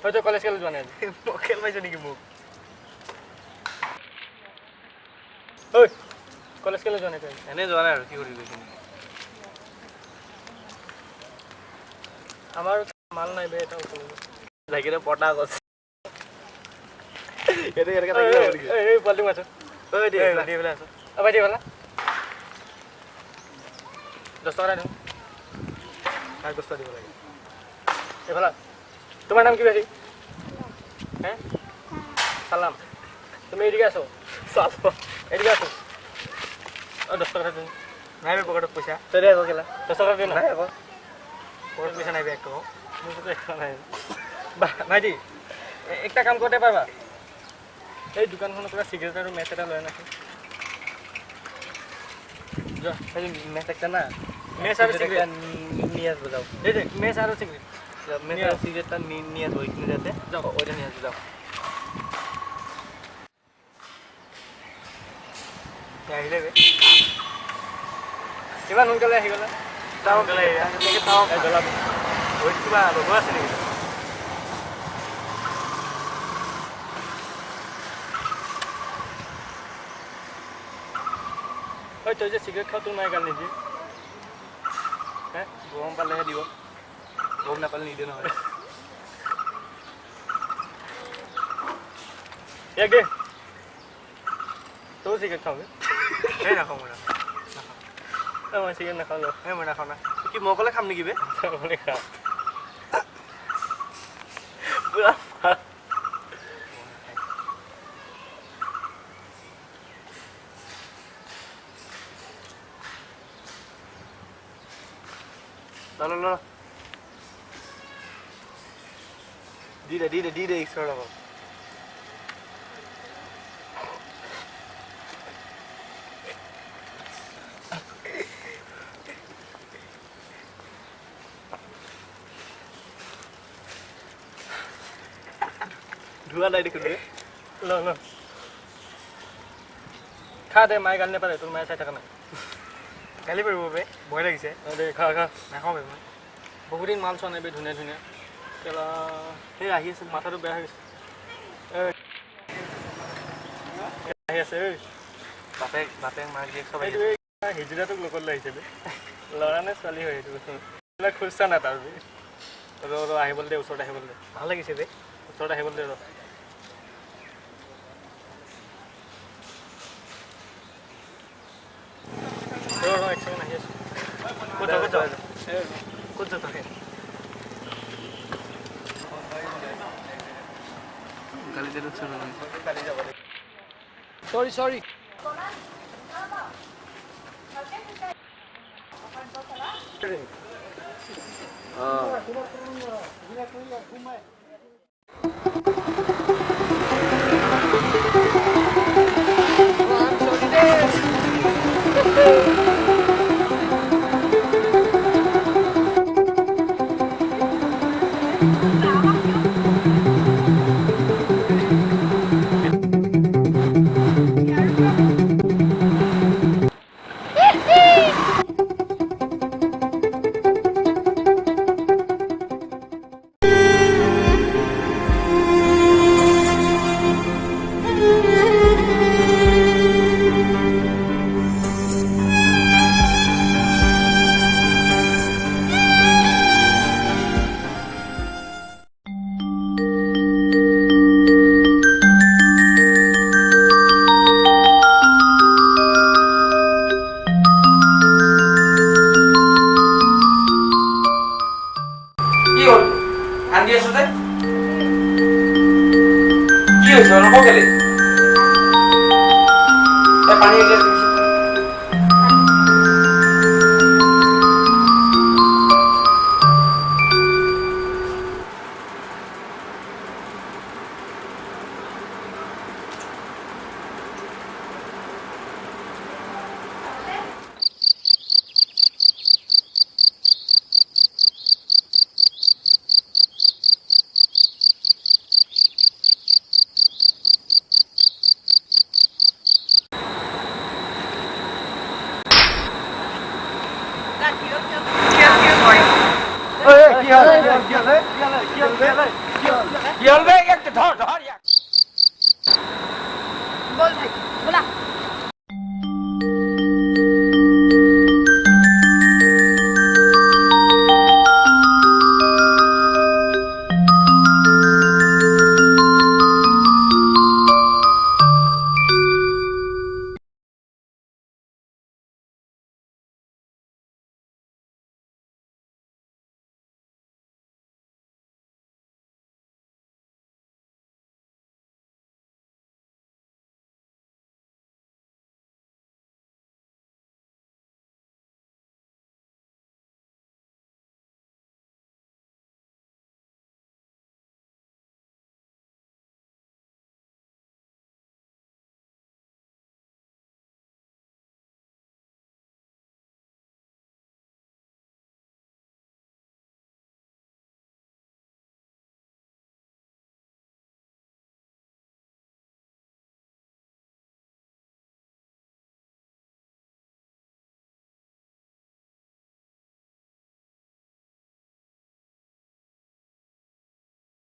হয়তো কলেজ কেলে যোৱা নাই খেল পাইছ নেকি মোক ঐ কলেজ কেলে যোৱা নাই তই এনেই যোৱা নাই আৰু কি কৰিবি আমাৰ মাল নাই বে এটা কলেজ লাগিলে পটা গছ এই পোৱালি মাছ ঐ দি পেলাই আছো ভাই দি পেলা 10 টকা দিম তাৰ গছটা দিব লাগে এইফালে তোমাৰ নাম কি ভাইটি হে সালাম তুমি এদিকে আছো এদিকে আছো 10 টকা দিম নাই বে পকেটত পইচা তই দে আকৌ কেলা 10 টকা দিম নাই আকৌ পকেটত পইচা নাই বে একটু মোৰ তো একো নাই ভাইটি একটা কাম কৰতে পাৰবা এই দোকানখনৰ পৰা সিগাৰেট আৰু মেচ এটা লৈ আনা যা এই মেচ একটা না মেচ আৰু সিগাৰেট নিয়াজ বজাও এই দেখ মেচ আৰু সিগাৰেট মেচ আৰু সিগারেটটা নিয়াজ ওই কিনে যাতে যাও ওইটা নিয়াজ যাও আহিলে বে ইমান সোনকালে আহি গ'লা যাও গলে এনেকে চাও এই জ্বলাব ওই কিবা লগো আছে নেকি ঐ তই যে সিগাৰেট খাও তোৰ মায়ে গাল নিদিয়ে হে গৰম পালেহে দিব গৰম নাপালে নিদিয়ে নহয় এক দে তই সিগাৰেট খাও এই নাখাওঁ মই মই সিগাৰেট নাখাওঁ ল এই মই নাখাওঁ না কি মই অকলে খাম নেকি বে মানে খা পুৰা ল দি দে ঈশ্বৰ লগত ধোৱা নাই দেখোন বে ল খা দে মায়ে গাল নেপাৰে তোৰ মায়ে চাই থকা নাই গালি পাৰিব বে ভয় লাগিছে দে খা নাখাওঁ বে মই বহুত দিন মাল চোৱা নাই বে ধুনীয়া ধুনীয়া কেলা সেই আহি আছে মাথাটো বেয়া হৈ গৈছে আহি আছে ঐ বাপেক মাক জীয়েক চব এইটো হিজিৰাটোক লগত লৈ আহিছে বে ল'ৰা নে ছোৱালী হয় এইটো এইবিলাক খুজছা না তাৰ ৰ আহিবলৈ দে ওচৰত আহিবলৈ দে ভাল লাগিছে বে ওচৰত আহিবলৈ দে ৰ এক ছেকেণ্ড আহি আছোঁ ক'ত যাৱ ক'ত যাৱ তই গালি দে Sorry. কি হল বে এক ধৰ ধৰ ইয়াক বল ভাই বলা